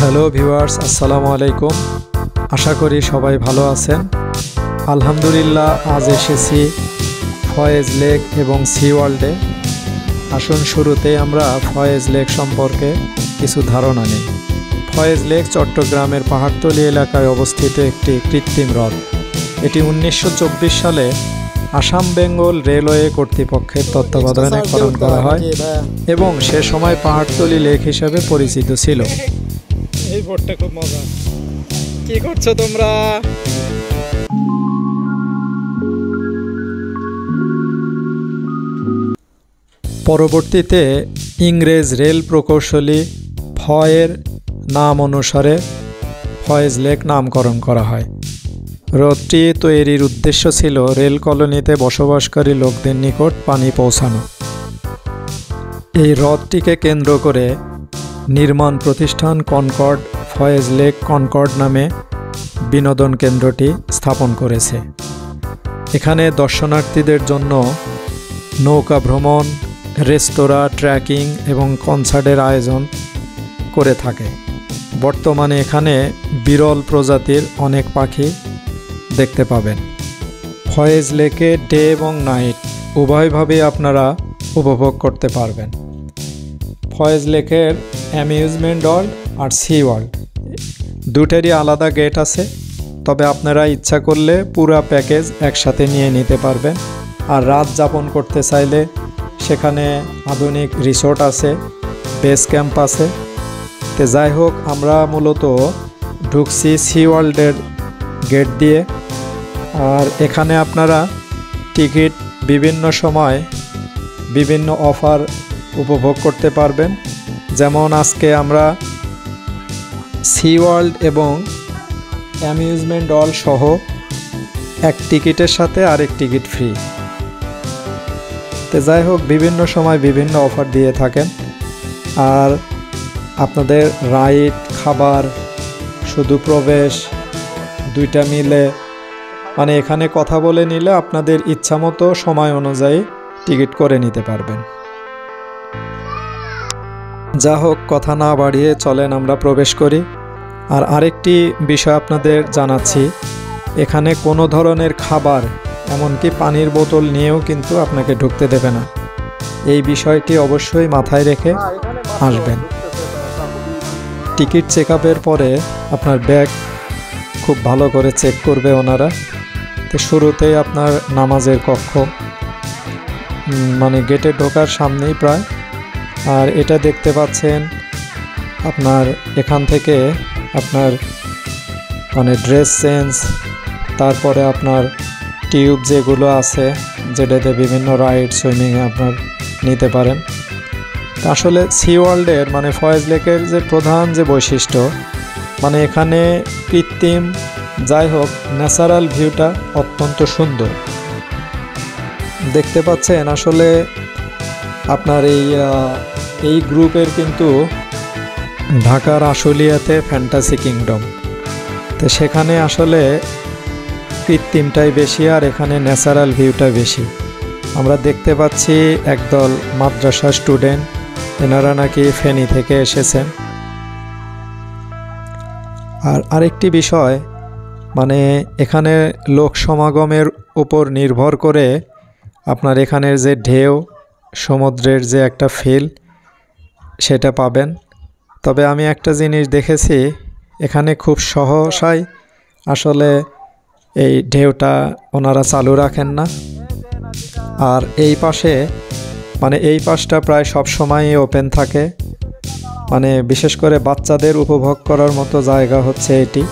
Hello viewers, আসসালামু আলাইকুম। আশা করি সবাই ভালো আছেন। আলহামদুলিল্লাহ, আজ এসেছি ফয়েজ লেক এবং সি ওয়ার্ল্ডে। আসুন শুরুতেই আমরা ফয়েজ লেক সম্পর্কে কিছু ধারণা নিই। ফয়েজ লেক চট্টগ্রামের পাহাড়তলী এলাকায় অবস্থিত একটি কৃত্রিম হ্রদ। এটি 1924 সালে আসাম বেঙ্গল রেলওয়ে কর্তৃপক্ষের তত্ত্বাবধানে খনন করা হয় এবং সে সময় পাহাড়তলী লেক হিসেবে পরিচিত ছিল। এই বোটটা খুব মজা। কি করছো তোমরা? পরবর্তীতে ইংরেজ রেল প্রকৌশলী ফয়ের নাম অনুসারে ফয়েজ লেক নামকরণ করা হয়। হ্রদটি তৈরির উদ্দেশ্য ছিল রেল কলোনিতে বসবাসকারী লোকদের নিকট পানি পৌঁছানো। এই হ্রদটিকে কেন্দ্র করে নির্মাণ প্রতিষ্ঠান কনকর্ড ফয়েজ লেক কনকর্ড নামে বিনোদন কেন্দ্রটি স্থাপন করেছে। এখানে দর্শনার্থীদের জন্য নৌকা ভ্রমণ, রেস্তোরাঁ, ট্রেকিং এবং কনসার্টের আয়োজন করে থাকে। বর্তমানে এখানে বিরল প্রজাতির অনেক পাখি দেখতে পাবেন। ফয়েজ লেকে ডে এবং নাইট উভয়ভাবেই আপনারা উপভোগ করতে পারবেন। ফয়েজ লেকের অ্যামিউজমেন্ট ওয়ার্ল্ড আর সি ওয়ার্ল্ড দুটেরই আলাদা গেট আছে, তবে আপনারা ইচ্ছা করলে পুরো প্যাকেজ একসাথে নিয়ে নিতে পারবেন। আর রাত যাপন করতে চাইলে সেখানে আধুনিক রিসোর্ট আছে, বেস ক্যাম্প আছে। তো যাই হোক, আমরা মূলত ঢুকছি সি ওয়ার্ল্ডের গেট দিয়ে। আর এখানে আপনারা টিকিট বিভিন্ন সময় বিভিন্ন অফার উপভোগ করতে পারবেন। যেমন আজকে আমরা সি ওয়ার্ল্ড এবং অ্যামিউজমেন্ট ওয়ার্ল্ড সহ এক টিকিটের সাথে আরেক টিকিট ফ্রি। তো যাই হোক, বিভিন্ন সময় বিভিন্ন অফার দিয়ে থাকেন। আর আপনাদের রাইড, খাবার, শুধু প্রবেশ দুইটা মিলে, মানে এখানে কথা বলে নিলে আপনাদের ইচ্ছামতো সময় অনুযায়ী টিকিট করে নিতে পারবেন। যা হোক, কথা না বাড়িয়ে চলেন আমরা প্রবেশ করি। আর আরেকটি বিষয় আপনাদের জানাচ্ছি, এখানে কোনো ধরনের খাবার, এমনকি পানির বোতল নিয়েও কিন্তু আপনাকে ঢুকতে দেবে না। এই বিষয়টি অবশ্যই মাথায় রেখে আসবেন। টিকিট চেক আপের পরে আপনার ব্যাগ খুব ভালো করে চেক করবে ওনারা। তো শুরুতেই আপনার নামাজের কক্ষ, মানে গেটে ঢোকার সামনেই প্রায়। আর এটা দেখতে পাচ্ছেন আপনার এখান থেকে আপনার মানে ড্রেস চেঞ্জ, তারপরে আপনার টিউব যেগুলো আছে যেটাতে বিভিন্ন রাইড, সুইমিংয়ে আপনার নিতে পারেন। আসলে সি ওয়ার্ল্ডের মানে ফয়েজ লেকের যে প্রধান যে বৈশিষ্ট্য, মানে এখানে কৃত্রিম, যাই হোক ন্যাচারাল ভিউটা অত্যন্ত সুন্দর দেখতে পাচ্ছেন। আসলে আপনার এই গ্রুপের কিন্তু ঢাকার আশুলিয়াতে ফ্যান্টাসি কিংডম, তো সেখানে আসলে কৃত্রিমটাই বেশি আর এখানে ন্যাচারাল ভিউটা বেশি। আমরা দেখতে পাচ্ছি একদল মাদ্রাসা স্টুডেন্ট, এনারা নাকি ফেনী থেকে এসেছেন। আর আরেকটি বিষয়, মানে এখানে লোক সমাগমের উপর নির্ভর করে আপনার এখানের যে ঢেউ, সমুদ্রের যে একটা ফিল, সেটা পাবেন। তবে আমি একটা জিনিস দেখেছি, এখানে খুব সহসাই আসলে এই ঢেউটা ওনারা চালু রাখেন না। আর এই পাশে, মানে এই পাশটা প্রায় সব সময়ই ওপেন থাকে। মানে বিশেষ করে বাচ্চাদের উপভোগ করার মতো জায়গা হচ্ছে এটি।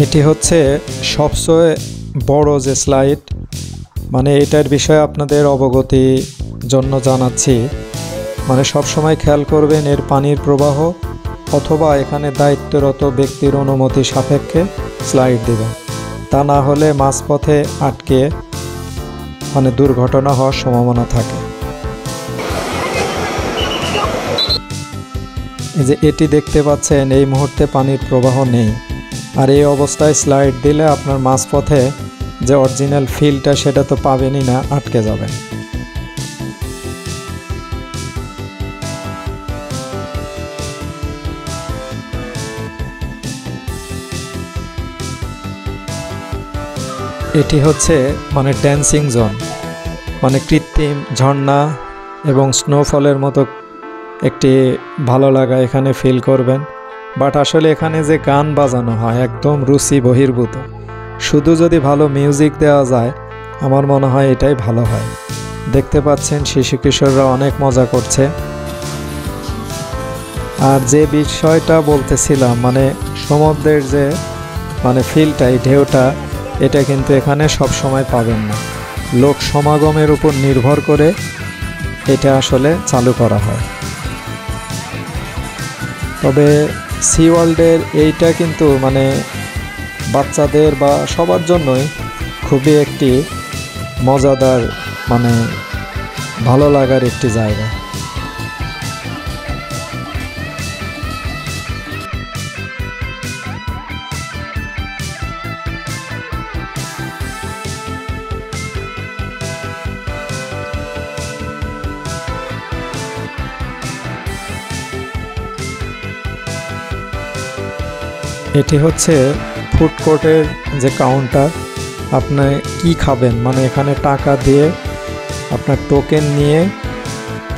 এটি হচ্ছে সবচেয়ে বড় যে স্লাইড, মানে এটার বিষয়ে আপনাদের অবগতির জন্য জানাচ্ছি। মানে সব সময় খেয়াল করবেন এর পানির প্রবাহ, অথবা এখানে দায়িত্বরত ব্যক্তির অনুমতি সাপেক্ষে স্লাইড দিবেন। তা না হলে মাঝপথে আটকে মানে দুর্ঘটনা হওয়ার সম্ভাবনা থাকে। এই যে এটি দেখতে পাচ্ছেন, এই মুহূর্তে পানির প্রবাহ নেই, আর এই অবস্থায় স্লাইড দিলে আপনার মাঝপথে যে অরিজিনাল ফিলটা সেটা তো পাবেনই না, আটকে যাবেন। এটি হচ্ছে মানে ড্যান্সিং জোন, মানে কৃত্রিম ঝর্ণা এবং স্নোফলের মতো একটি ভালো লাগা এখানে ফিল করবেন। বাট আসলে এখানে যে গান বাজানো হয় একদম রুচি বহির্ভূত। শুধু যদি ভালো মিউজিক দেওয়া যায় আমার মনে হয় এটাই ভালো হয়। দেখতে পাচ্ছেন শিশু কিশোররা অনেক মজা করছে। আর যে বিষয়টা বলতেছিলাম, মানে সমুদ্রের যে মানে ফিলটাই ঢেউটা, এটা কিন্তু এখানে সব সময় পাবেন না। লোক সমাগমের উপর নির্ভর করে এটা আসলে চালু করা হয়। তবে সি ওয়ার্ল্ডের এইটা কিন্তু মানে বাচ্চাদের বা সবার জন্যই খুবই একটি মজাদার মানে ভালো লাগার একটি জায়গা। এটি হচ্ছে ফুড কোর্টের যে কাউন্টার। আপনি কি খাবেন মানে এখানে টাকা দিয়ে আপনার টোকেন নিয়ে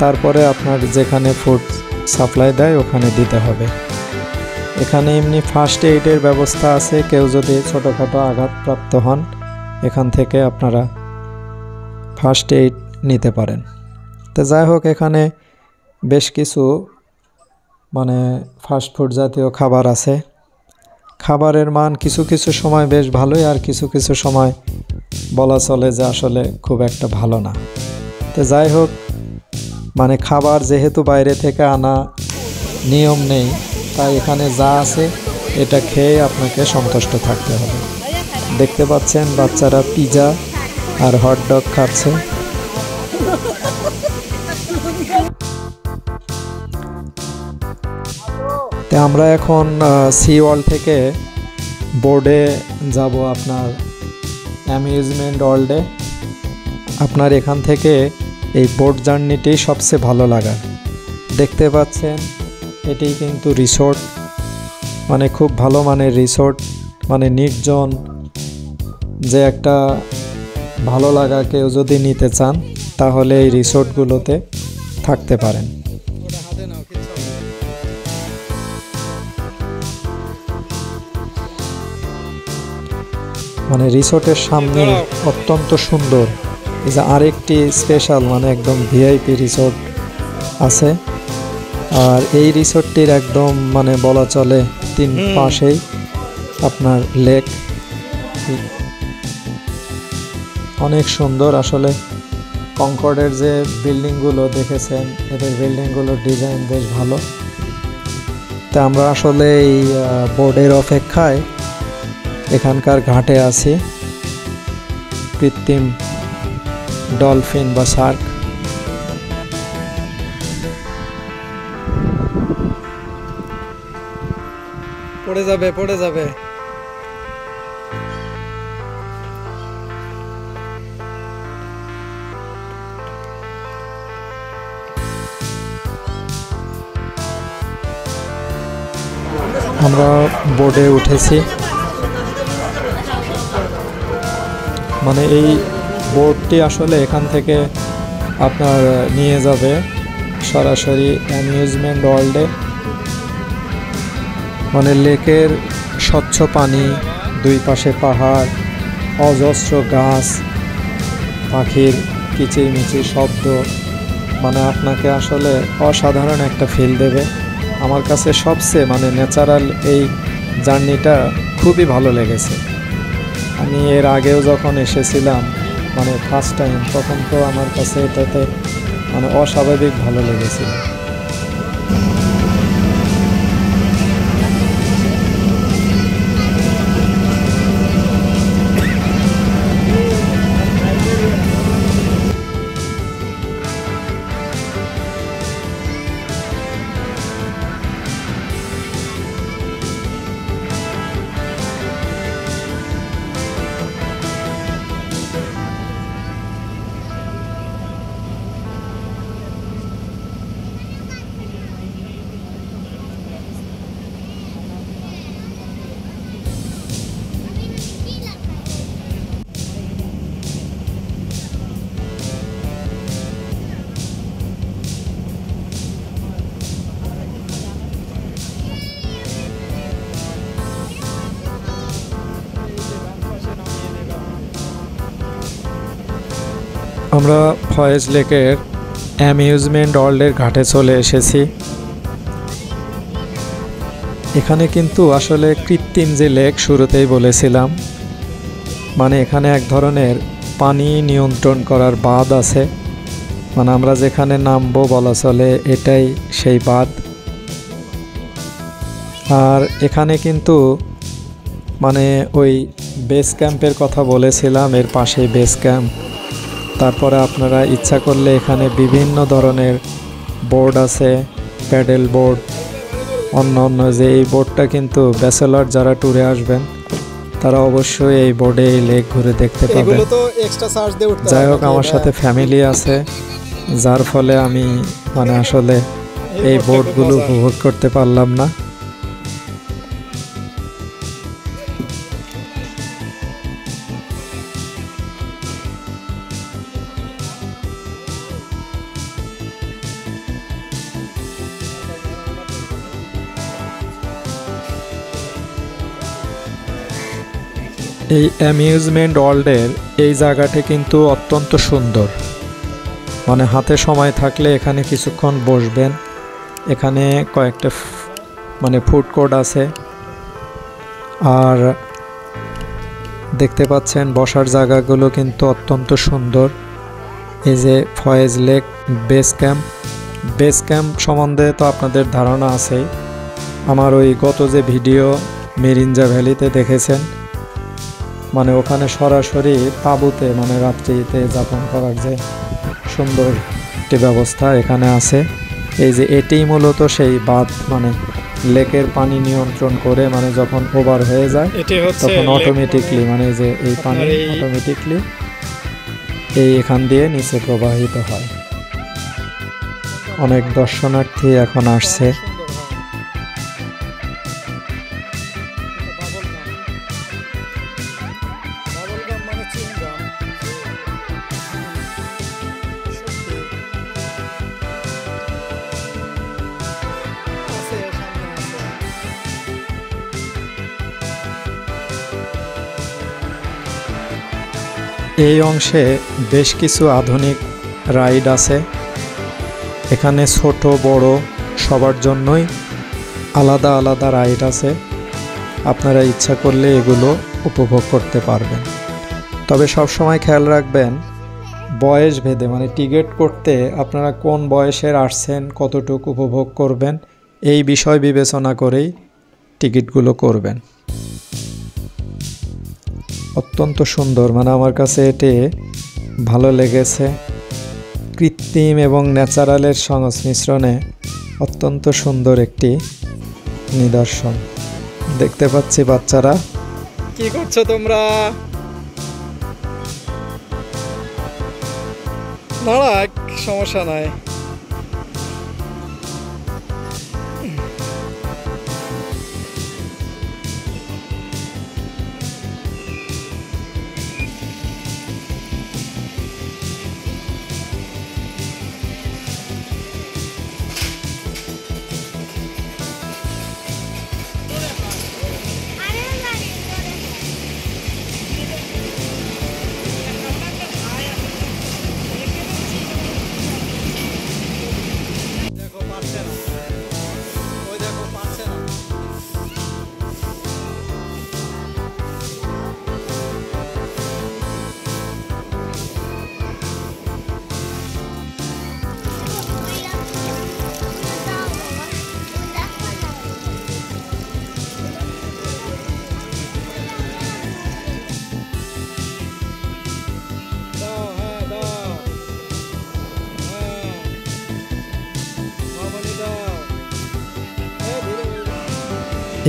তারপরে আপনার যেখানে ফুড সাপ্লাই দেয় ওখানে দিতে হবে। এখানে এমনি ফার্স্ট এইডের ব্যবস্থা আছে, কেউ যদি ছোটোখাটো আঘাতপ্রাপ্ত হন এখান থেকে আপনারা ফার্স্ট এইড নিতে পারেন। তো যাই হোক, এখানে বেশ কিছু মানে ফাস্টফুড জাতীয় খাবার আছে। খাবারের মান কিছু কিছু সময় বেশ ভালোই, আর কিছু কিছু সময় বলা চলে যে আসলে খুব একটা ভালো না। তো যাই হোক, মানে খাবার যেহেতু বাইরে থেকে আনা নিয়ম নেই, তাই এখানে যা আছে এটা খেয়ে আপনাকে সন্তুষ্ট থাকতে হবে। দেখতে পাচ্ছেন বাচ্চারা পিৎজা আর হটডগ খাচ্ছে। তো আমরা এখন সি ওয়ার্ল্ড থেকে বোর্ডে যাব আপনার অ্যামিউজমেন্ট ওয়ার্ল্ডে। আপনার এখান থেকে এই বোট জার্নিটি সবচেয়ে ভালো লাগা। দেখতে পাচ্ছেন এটি কিন্তু রিসোর্ট, মানে খুব ভালো মানের রিসোর্ট, মানে নির্জন যে একটা ভালো লাগা কেউ যদি নিতে চান তাহলে এই রিসোর্টগুলোতে থাকতে পারেন। মানে রিসোর্টের সামনে অত্যন্ত সুন্দর এই যে আরেকটি স্পেশাল মানে একদম ভিআইপি রিসোর্ট আছে। আর এই রিসোর্টটির একদম মানে বলা চলে তিন পাশেই আপনার লেক, অনেক সুন্দর। আসলে কনকর্ডের যে বিল্ডিংগুলো দেখেছেন, এদের বিল্ডিংগুলোর ডিজাইন বেশ ভালো। তা আমরা আসলে এই বোর্ডের অপেক্ষায় এখানকার ঘাটে আছি। কৃত্রিম ডলফিন বা শার্ক, পড়ে যাবে পড়ে যাবে। আমরা বোর্ডে উঠেছি। মানে এই বোর্ডটি আসলে এখান থেকে আপনার নিয়ে যাবে সরাসরি অ্যামিউজমেন্ট ওয়ার্ল্ডে। মানে লেকের স্বচ্ছ পানি, দুই পাশে পাহাড়, অজস্র গাছ, পাখির কিচিরমিচির শব্দ, মানে আপনাকে আসলে অসাধারণ একটা ফিল দেবে। আমার কাছে সবচেয়ে মানে ন্যাচারাল এই জার্নিটা খুবই ভালো লেগেছে। আমি এর আগেও যখন এসেছিলাম মানে ফার্স্ট টাইম, তখন তো আমার কাছে এটাতে মানে অস্বাভাবিক ভালো লেগেছিল। আমরা ফয়েজ লেকের অ্যামিউজমেন্ট ওয়ার্ল্ডের ঘাটে চলে এসেছি। এখানে কিন্তু আসলে কৃত্রিম যে লেক শুরুতেই বলেছিলাম, মানে এখানে এক ধরনের পানি নিয়ন্ত্রণ করার বাঁধ আছে, মানে আমরা যেখানে নামবো বলা চলে এটাই সেই বাঁধ। আর এখানে কিন্তু মানে ওই বেস ক্যাম্পের কথা বলেছিলাম, এর পাশেই বেস ক্যাম্প। তারপরে আপনারা ইচ্ছা করলে এখানে বিভিন্ন ধরনের বোর্ড আছে, প্যাডেল বোর্ড, অন্য যে এই বোর্ডটা কিন্তু ব্যাচেলর যারা ট্যুরে আসবেন তারা অবশ্যই এই বোর্ডে এই লেক ঘুরে দেখতে পাবেন। যাই হোক, আমার সাথে ফ্যামিলি আছে, যার ফলে আমি মানে আসলে এই বোর্ডগুলো উপভোগ করতে পারলাম না। এই অ্যামিউজমেন্ট ওয়ার্ল্ডের এই জায়গাটি কিন্তু অত্যন্ত সুন্দর, মানে হাতে সময় থাকলে এখানে কিছুক্ষণ বসবেন। এখানে কয়েকটা মানে ফুড কোর্ট আছে, আর দেখতে পাচ্ছেন বসার জায়গাগুলো কিন্তু অত্যন্ত সুন্দর। এই যে ফয়েজ লেক বেস ক্যাম্প সম্বন্ধে তো আপনাদের ধারণা আছেই, আমার ওই গত যে ভিডিও মেরিঞ্জা ভ্যালিতে দেখেছেন, মানে ওখানে সরাসরি তাঁবুতে মানে রাত্রিতে যাপন করার যে সুন্দর একটি ব্যবস্থা এখানে আছে। এই যে এটিই মূলত সেই বাঁধ, মানে লেকের পানি নিয়ন্ত্রণ করে, মানে যখন ওভার হয়ে যায় তখন অটোমেটিকলি মানে যে এই পানি অটোমেটিকলি এই এখান দিয়ে নিচে প্রবাহিত হয়। অনেক দর্শনার্থী এখন আসছে। এই অংশে বেশ কিছু আধুনিক রাইড আছে। এখানে ছোট বড় সবার জন্যই আলাদা আলাদা রাইড আছে, আপনারা ইচ্ছা করলে এগুলো উপভোগ করতে পারবেন। তবে সব সময় খেয়াল রাখবেন বয়স ভেদে, মানে টিকিট করতে আপনারা কোন বয়সের আসছেন, কতটুকু উপভোগ করবেন, এই বিষয় বিবেচনা করেই টিকিটগুলো করবেন। অত্যন্ত সুন্দর, মানে আমার কাছে এটি ভালো লেগেছে। কৃত্রিম এবং ন্যাচারালের সংমিশ্রণে অত্যন্ত সুন্দর একটি নিদর্শন। দেখতে পাচ্ছি বাচ্চারা কি করছো তোমরা? না, সমস্যা নাই।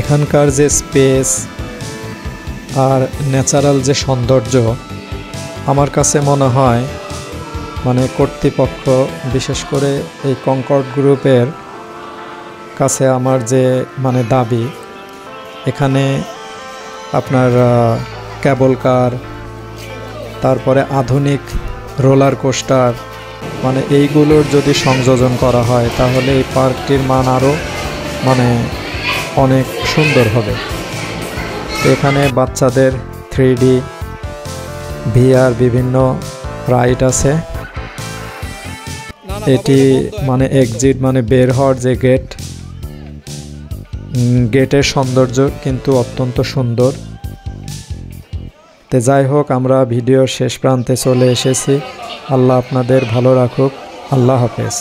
এখানকার যে স্পেস আর ন্যাচারাল যে সৌন্দর্য, আমার কাছে মনে হয় মানে কর্তৃপক্ষ, বিশেষ করে এই কনকর্ড গ্রুপের কাছে আমার যে মানে দাবি, এখানে আপনার কেবল কার, তারপরে আধুনিক রোলার কোস্টার, মানে এইগুলোর যদি সংযোজন করা হয় তাহলে এই পার্কটির মান আরও মানে অনেক সুন্দর হবে। তো এখানে বাচ্চাদের 3D VR বিভিন্ন রাইড আছে। এটি মানে এক্সিট মানে বের হওয়ার যে গেটের সৌন্দর্য কিন্তু অত্যন্ত সুন্দর। তো যাই হোক, আমরা ভিডিওর শেষ প্রান্তে চলে এসেছি। আল্লাহ আপনাদের ভালো রাখুক। আল্লাহ হাফেজ।